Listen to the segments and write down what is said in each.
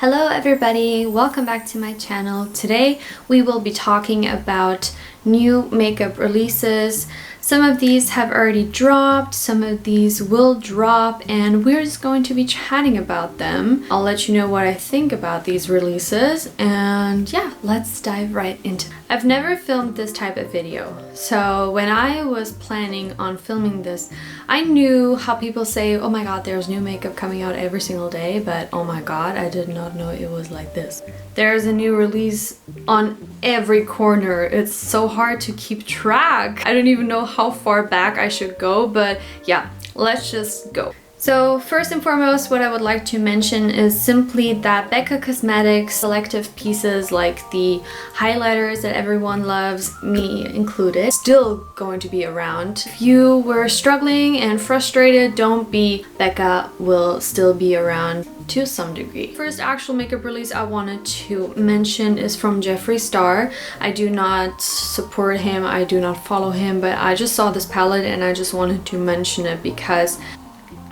Hello everybody, welcome back to my channel. Today we will be talking about new makeup releases. Some of these have already dropped, some of these will drop, and we're just going to be chatting about them. I'll let you know what I think about these releases, and yeah, let's dive right into it. I've never filmed this type of video, so when I was planning on filming this, I knew how people say, oh my god, there's new makeup coming out every single day, but oh my god, I did not know it was like this. There's a new release on every corner. It's so hard to keep track. I don't even know how far back I should go, but yeah, let's just go. So first and foremost, what I would like to mention is simply that Becca Cosmetics selective pieces like the highlighters that everyone loves, me included, still going to be around. If you were struggling and frustrated, don't be. Becca will still be around to some degree. First actual makeup release I wanted to mention is from Jeffree Star. I do not support him, I do not follow him, but I just saw this palette and I just wanted to mention it because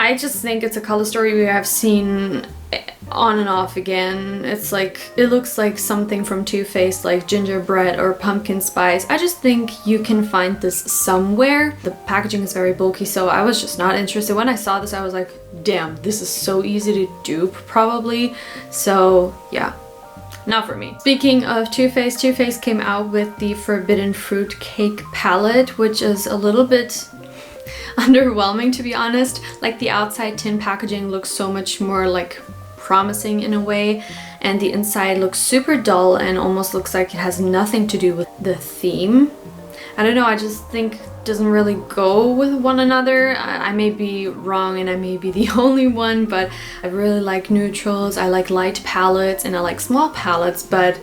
I just think it's a color story we have seen on and off again. It's like, it looks like something from Too Faced, like gingerbread or pumpkin spice. I just think you can find this somewhere. The packaging is very bulky, so I was just not interested. When I saw this, I was like, damn, this is so easy to dupe probably. So yeah, not for me. Speaking of Too Faced, Too Faced came out with the Forbidden Fruitcake palette, which is a little bit underwhelming, to be honest. Like, the outside tin packaging looks so much more like promising in a way, and the inside looks super dull and almost looks like it has nothing to do with the theme. I don't know, I just think it doesn't really go with one another. I may be wrong and I may be the only one, but I really like neutrals, I like light palettes, and I like small palettes, but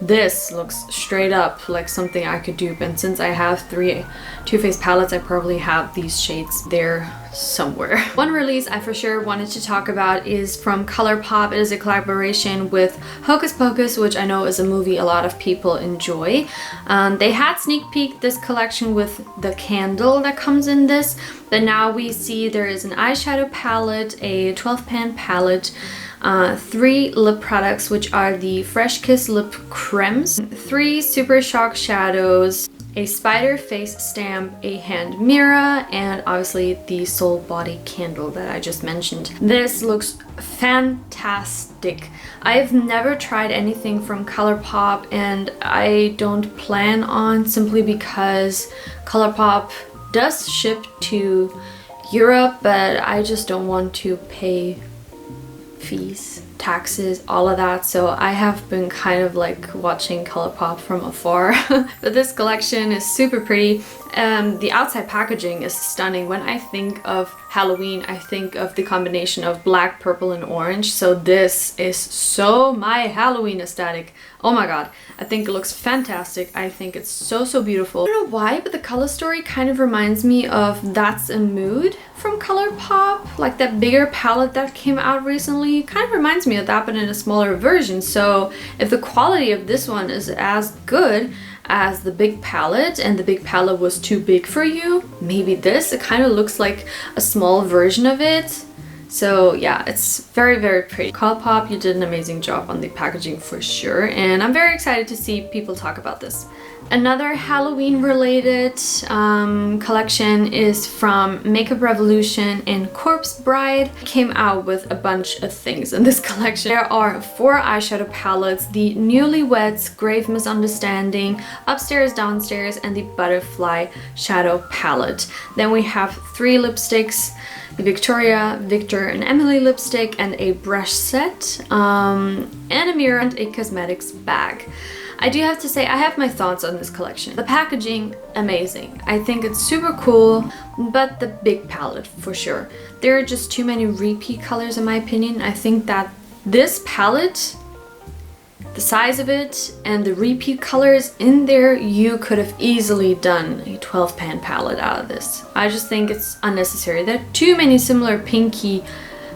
this looks straight up like something I could dupe, and since I have 3 Too Faced palettes, I probably have these shades there somewhere. One release I for sure wanted to talk about is from ColourPop. It is a collaboration with Hocus Pocus, which I know is a movie a lot of people enjoy. They had sneak peeked this collection with the candle that comes in this, but now we see there is an eyeshadow palette, a 12 pan palette, 3 lip products, which are the Fresh Kiss lip creams, 3 Super Shock shadows, a spider face stamp, a hand mirror, and obviously the Soul Body candle that I just mentioned. This looks fantastic. I've never tried anything from ColourPop, and I don't plan on, simply because ColourPop does ship to Europe, but I just don't want to pay fees, taxes, all of that, so I have been kind of like watching ColourPop from afar. But this collection is super pretty. The outside packaging is stunning. When I think of Halloween, I think of the combination of black, purple, and orange, so this is so my Halloween aesthetic. Oh my god, I think it looks fantastic. I think it's so beautiful. I don't know why, but the color story kind of reminds me of That's a Mood from ColourPop, like that bigger palette that came out recently. It kind of reminds me of that, but in a smaller version. So if the quality of this one is as good as the big palette, and the big palette was too big for you, maybe this, it kind of looks like a small version of it. So yeah, it's very pretty. ColourPop, you did an amazing job on the packaging for sure, and I'm very excited to see people talk about this. Another Halloween related collection is from Makeup Revolution and Corpse Bride. Came out with a bunch of things in this collection. There are 4 eyeshadow palettes, the Newlyweds, Grave Misunderstanding, Upstairs Downstairs, and the Butterfly Shadow palette. Then we have 3 lipsticks, the Victoria, Victor, and Emily lipstick, and a brush set, and a mirror, and a cosmetics bag. I do have to say, I have my thoughts on this collection. The packaging, amazing. I think it's super cool, but the big palette, for sure. There are just too many repeat colors in my opinion. I think that this palette, the size of it, and the repeat colors in there, you could have easily done a 12 pan palette out of this. I just think it's unnecessary. There are too many similar pinky,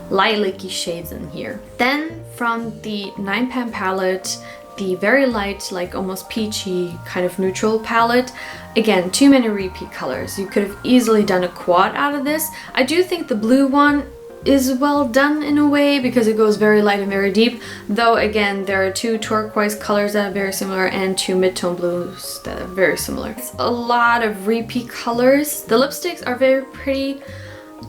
lilac-y shades in here. Then from the 9 pan palette, the very light, like almost peachy kind of neutral palette. Again, too many repeat colors. You could have easily done a quad out of this. I do think the blue one is well done in a way because it goes very light and very deep. Though again, there are two turquoise colors that are very similar and two mid-tone blues that are very similar. It's a lot of repeat colors. The lipsticks are very pretty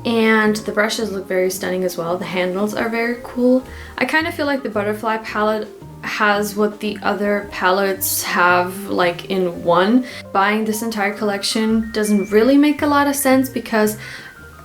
and the brushes look very stunning as well. The handles are very cool. I kind of feel like the butterfly palette has what the other palettes have like in one. Buying this entire collection doesn't really make a lot of sense because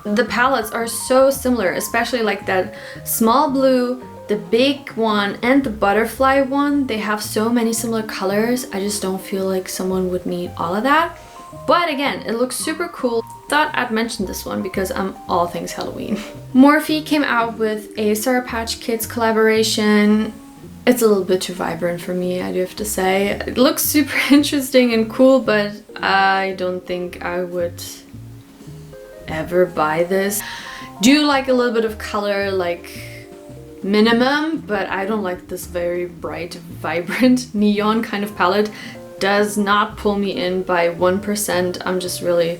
the palettes are so similar, especially like that small blue, the big one, and the butterfly one. They have so many similar colors. I just don't feel like someone would need all of that. But again, it looks super cool. Thought I'd mention this one because I'm all things Halloween. Morphe came out with a Sour Patch Kids collaboration. It's a little bit too vibrant for me, I do have to say. It looks super interesting and cool, but I don't think I would ever buy this. Do like a little bit of color, like minimum, but I don't like this very bright, vibrant neon kind of palette. Does not pull me in by 1%. I'm just really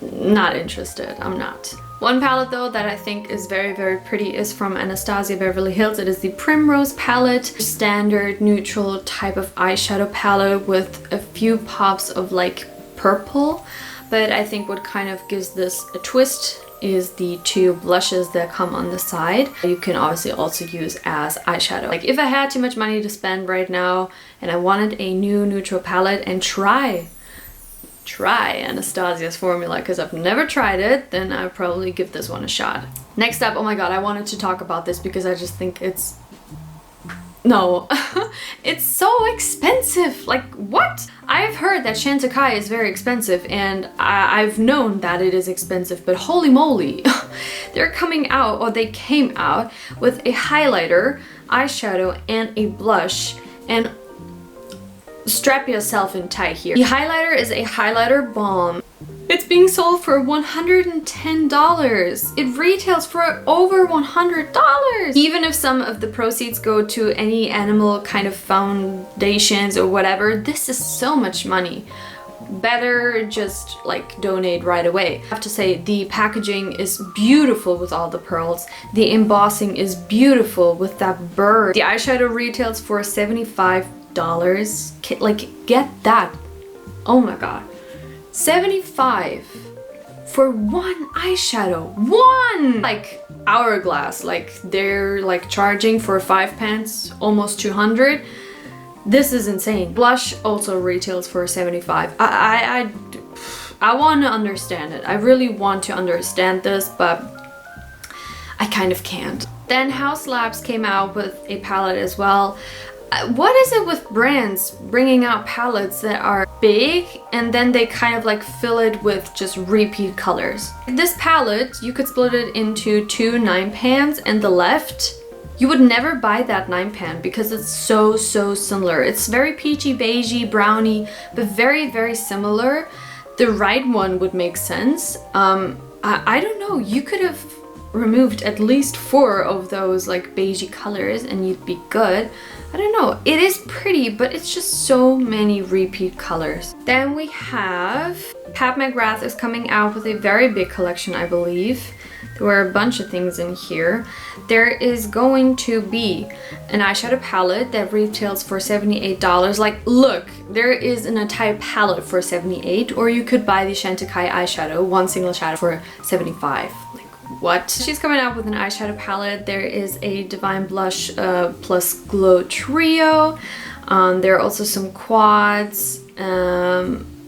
not interested. I'm not. One palette though that I think is very, very pretty is from Anastasia Beverly Hills. It is the Primrose Palette. Standard neutral type of eyeshadow palette with a few pops of like purple. But I think what kind of gives this a twist is the two blushes that come on the side. You can obviously also use as eyeshadow. Like if I had too much money to spend right now and I wanted a new neutral palette and try Anastasia's formula because I've never tried it, then I'd probably give this one a shot. Next up, oh my god, I wanted to talk about this because I just think it's... No, it's so expensive. Like, what? I've heard that Chantecaille is very expensive and I've known that it is expensive, but holy moly. They're coming out, or they came out with a highlighter, eyeshadow, and a blush, and strap yourself in tight here. The highlighter is a highlighter balm. It's being sold for $110. It retails for over $100. Even if some of the proceeds go to any animal kind of foundations or whatever, this is so much money. Better just like donate right away. I have to say the packaging is beautiful with all the pearls. The embossing is beautiful with that bird. The eyeshadow retails for $75. Like, get that. Oh my god. $75 for one eyeshadow. One! Like Hourglass, like they're like charging for 5 pence almost 200. This is insane. Blush also retails for $75. I want to understand it. I really want to understand this, but I kind of can't. Then House Labs came out with a palette as well. What is it with brands bringing out palettes that are big and then they kind of like fill it with just repeat colors? This palette, you could split it into two 9-pans, and the left, you would never buy that 9-pan because it's so similar. It's very peachy, beigey, browny, but very, very similar. The right one would make sense. I don't know, you could have removed at least 4 of those like beigey colors and you'd be good. I don't know, it is pretty, but it's just so many repeat colors. Then we have Pat McGrath is coming out with a very big collection, I believe. There were a bunch of things in here. There is going to be an eyeshadow palette that retails for $78. Like, look, there is an entire palette for $78, or you could buy the Chantecaille eyeshadow, one single shadow, for $75. What? She's coming out with an eyeshadow palette. There is a Divine Blush plus Glow Trio. There are also some quads,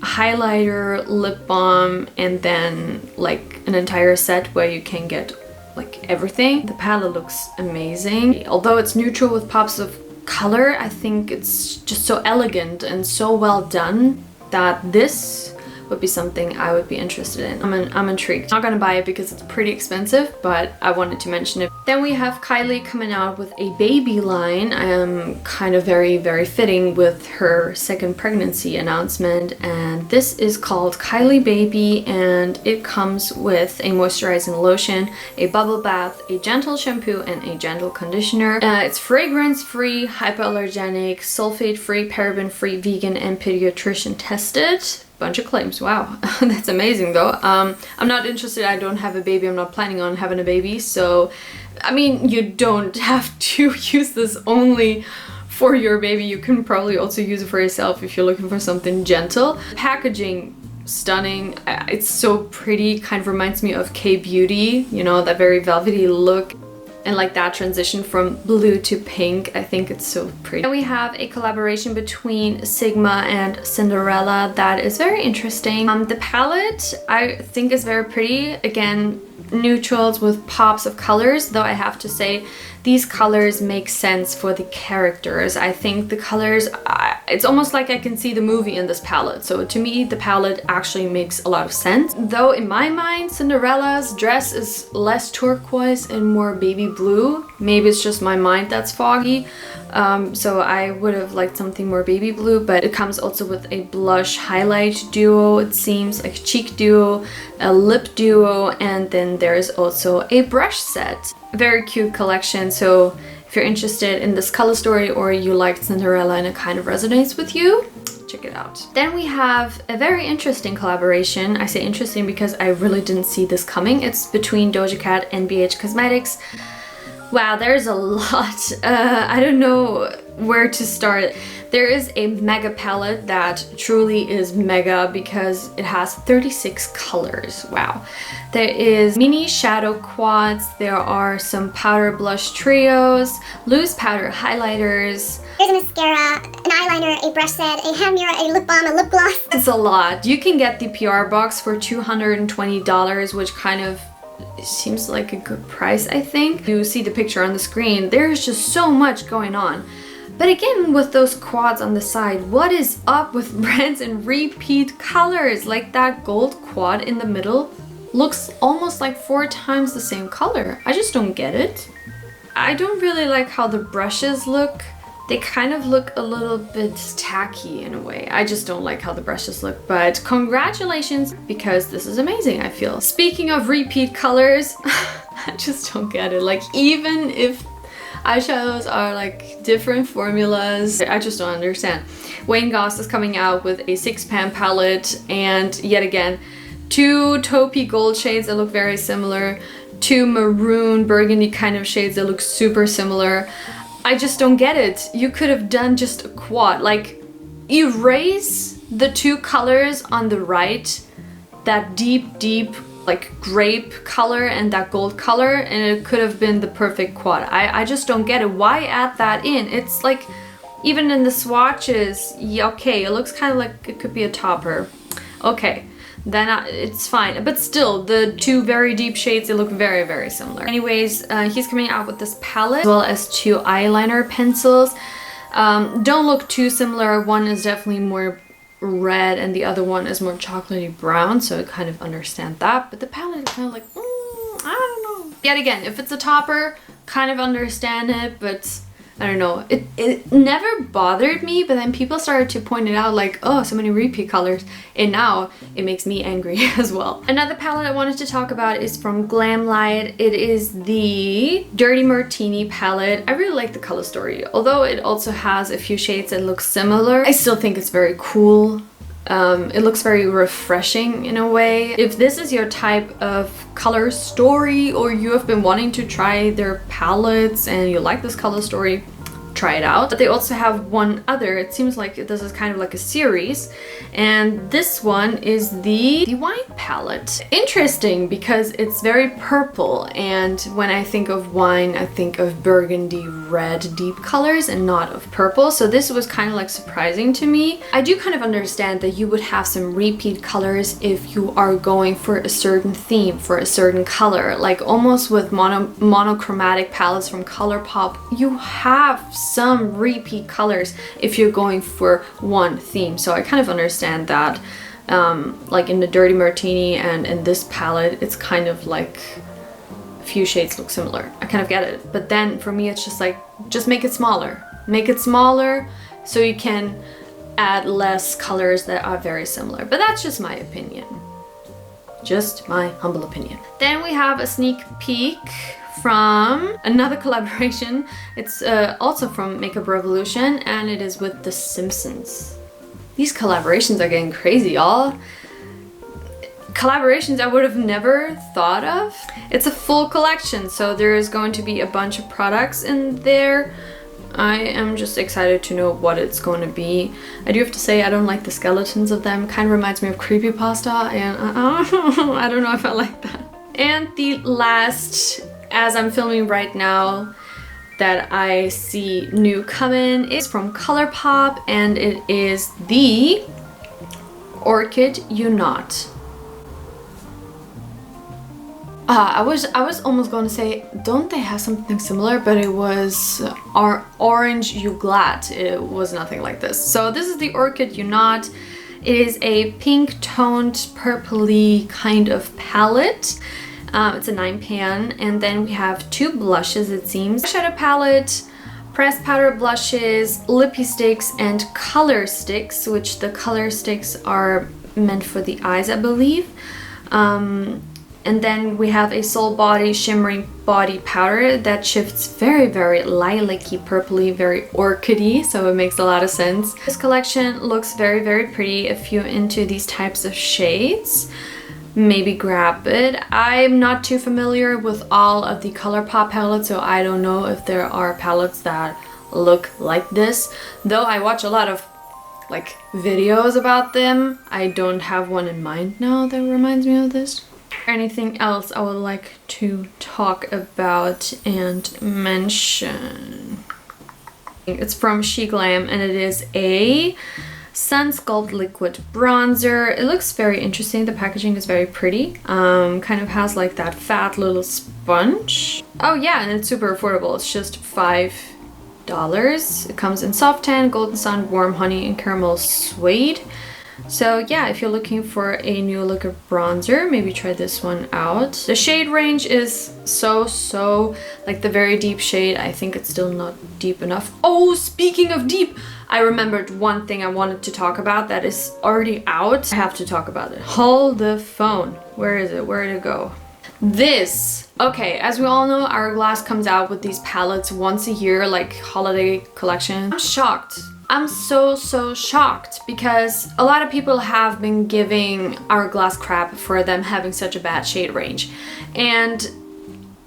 highlighter, lip balm, and then like an entire set where you can get like everything. The palette looks amazing. Although it's neutral with pops of color, I think it's just so elegant and so well done that this would be something I would be interested in. I'm intrigued. Not gonna buy it because it's pretty expensive, but I wanted to mention it. Then we have Kylie coming out with a baby line. Kind of very fitting with her second pregnancy announcement, and this is called Kylie Baby, and it comes with a moisturizing lotion, a bubble bath, a gentle shampoo, and a gentle conditioner. It's fragrance-free, hypoallergenic, sulfate-free, paraben-free, vegan, and pediatrician tested. bunch of claims. Wow, that's amazing though. I'm not interested. I don't have a baby. I'm not planning on having a baby. So, I mean, you don't have to use this only for your baby. You can probably also use it for yourself if you're looking for something gentle. Packaging, stunning. It's so pretty. Kind of reminds me of K-Beauty, you know, that very velvety look. And like that transition from blue to pink, I think it's so pretty. And we have a collaboration between Sigma and Cinderella that is very interesting. The palette I think is very pretty. Again, neutrals with pops of colors, though I have to say these colors make sense for the characters. I think the colors, it's almost like I can see the movie in this palette. So to me, the palette actually makes a lot of sense. Though in my mind, Cinderella's dress is less turquoise and more baby blue. Maybe it's just my mind that's foggy. So I would have liked something more baby blue, but it comes also with a blush highlight duo, it seems, like a cheek duo, a lip duo, and then there's also a brush set. Very cute collection. So if you're interested in this color story or you like Cinderella and it kind of resonates with you, check it out. Then we have a very interesting collaboration. I say interesting because I really didn't see this coming. It's between Doja Cat and BH Cosmetics. Wow, there's a lot. I don't know where to start. There is a mega palette that truly is mega because it has 36 colors. Wow. There is mini shadow quads. There are some powder blush trios, loose powder highlighters. There's a mascara, an eyeliner, a brush set, a hand mirror, a lip balm, a lip gloss. It's a lot. You can get the PR box for $220, which kind of seems like a good price, I think. You see the picture on the screen, there's just so much going on. But again, with those quads on the side, what is up with brands and repeat colors? Like that gold quad in the middle looks almost like 4 times the same color. I just don't get it. I don't really like how the brushes look. They kind of look a little bit tacky in a way. I just don't like how the brushes look, but congratulations, because this is amazing, I feel. Speaking of repeat colors, I just don't get it. Like, even if eyeshadows are like different formulas, I just don't understand. Wayne Goss is coming out with a 6-pan palette, and yet again, 2 taupey gold shades that look very similar, 2 maroon burgundy kind of shades that look super similar. I just don't get it. You could have done just a quad, like erase the 2 colors on the right, that deep like grape color and that gold color, and it could have been the perfect quad. I just don't get it. Why add that in? It's like, even in the swatches, yeah, okay, it looks kind of like it could be a topper. Okay, then it's fine. But still, the 2 very deep shades, they look very, very similar. Anyways, he's coming out with this palette, as well as 2 eyeliner pencils. Don't look too similar. One is definitely more red and the other one is more chocolatey brown, so I kind of understand that. But the palette is kind of like, I don't know. Yet again, if it's a topper, kind of understand it, but I don't know. It never bothered me, but then people started to point it out like, oh, so many repeat colors, and now it makes me angry as well. Another palette I wanted to talk about is from Glamlight. It is the Dirty Martini palette. I really like the color story. Although it also has a few shades that look similar, I still think it's very cool. It looks very refreshing in a way. If this is your type of color story, or you have been wanting to try their palettes and you like this color story, try it out. But they also have one other. It seems like this is kind of like a series, and this one is the wine palette. Interesting because it's very purple, and when I think of wine, I think of burgundy red deep colors and not of purple. So this was kind of like surprising to me. I do kind of understand that you would have some repeat colors if you are going for a certain theme, for a certain color, like almost with monochromatic palettes from ColourPop. You have some repeat colors if you're going for one theme, so I kind of understand that. Like in the Dirty Martini and in this palette, it's kind of like a few shades look similar. I kind of get it, but then for me it's just like, just make it smaller. Make it smaller so you can add less colors that are very similar. But that's just my opinion. Just my humble opinion. Then we have a sneak peek from another collaboration. It's also from Makeup Revolution, and it is with The Simpsons. These collaborations are getting crazy, y'all. Collaborations I would have never thought of. It's a full collection, so there is going to be a bunch of products in there. I am just excited to know what it's going to be. I do have to say I don't like the skeletons of them. Kind of reminds me of creepypasta, and I don't know if I like that. And the last, as I'm filming right now, that I see new coming is from ColourPop, and it is the Orchid Unite. I was almost going to say, don't they have something similar? But it was Orange Hourglass. It was nothing like this. So this is the Orchid Unite. It is a pink toned purpley kind of palette. It's a 9-pan, and then we have 2 blushes, it seems. Eyeshadow palette, pressed powder blushes, lippy sticks, and color sticks, which the color sticks are meant for the eyes, I believe. And then we have a Soul Body shimmering body powder that shifts very, very lilac-y, purpley, very orchidy, so it makes a lot of sense. This collection looks very, very pretty if you're into these types of shades. Maybe grab it. I'm not too familiar with all of the ColourPop palettes, so I don't know if there are palettes that look like this. Though I watch a lot of like videos about them, I don't have one in mind now that reminds me of this. Anything else I would like to talk about and mention? It's from SheGlam, and it is a Sun Sculpt Liquid Bronzer. It looks very interesting. The packaging is very pretty. Kind of has like that fat little sponge. Oh yeah, and it's super affordable. It's just $5. It comes in soft tan, golden sun, warm honey, and caramel suede. So yeah, if you're looking for a new look of bronzer, maybe try this one out. The shade range is so like the very deep shade. I think it's still not deep enough. Oh, speaking of deep, I remembered one thing I wanted to talk about that is already out. I have to talk about it. Hold the phone. Where is it? Where did it go? This. Okay, as we all know, Hourglass comes out with these palettes once a year, like holiday collection. I'm shocked. I'm so shocked because a lot of people have been giving Hourglass crap for them having such a bad shade range. And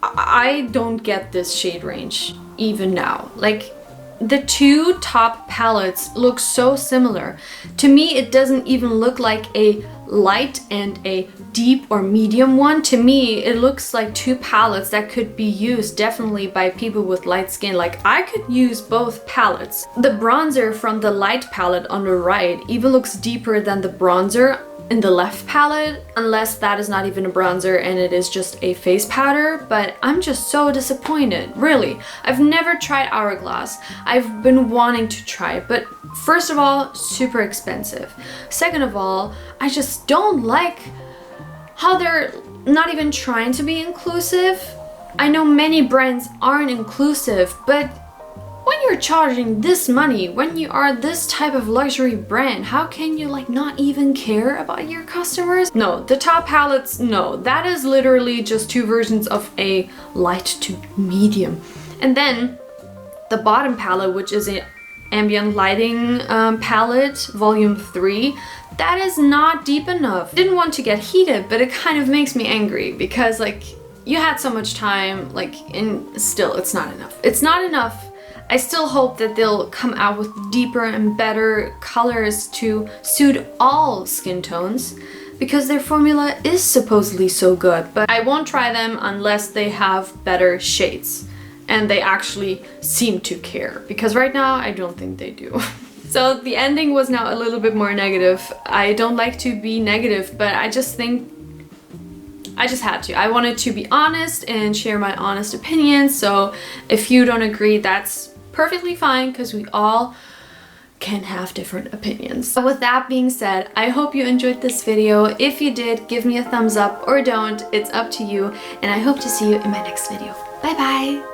I don't get this shade range even now. Like, the 2 top palettes look so similar. To me, it doesn't even look like a light and a deep or medium one. To me, it looks like 2 palettes that could be used definitely by people with light skin. Like, I could use both palettes. The bronzer from the light palette on the right even looks deeper than the bronzer in the left palette, unless that is not even a bronzer and it is just a face powder. But I'm just so disappointed, really. I've never tried Hourglass. I've been wanting to try it, but first of all, super expensive. Second of all, I just don't like how they're not even trying to be inclusive. I know many brands aren't inclusive, but when you're charging this money, when you are this type of luxury brand, how can you like not even care about your customers? No, the top palettes, no. That is literally just 2 versions of a light to medium. And then the bottom palette, which is an ambient lighting palette, volume 3, that is not deep enough. Didn't want to get heated, but it kind of makes me angry because like you had so much time, like, and still it's not enough. It's not enough. I still hope that they'll come out with deeper and better colors to suit all skin tones because their formula is supposedly so good, but I won't try them unless they have better shades and they actually seem to care, because right now I don't think they do. So the ending was now a little bit more negative. I don't like to be negative, but I just think I just had to. I wanted to be honest and share my honest opinions. So if you don't agree, that's perfectly fine, because we all can have different opinions. So with that being said, I hope you enjoyed this video. If you did, give me a thumbs up or don't. It's up to you. And I hope to see you in my next video. Bye bye.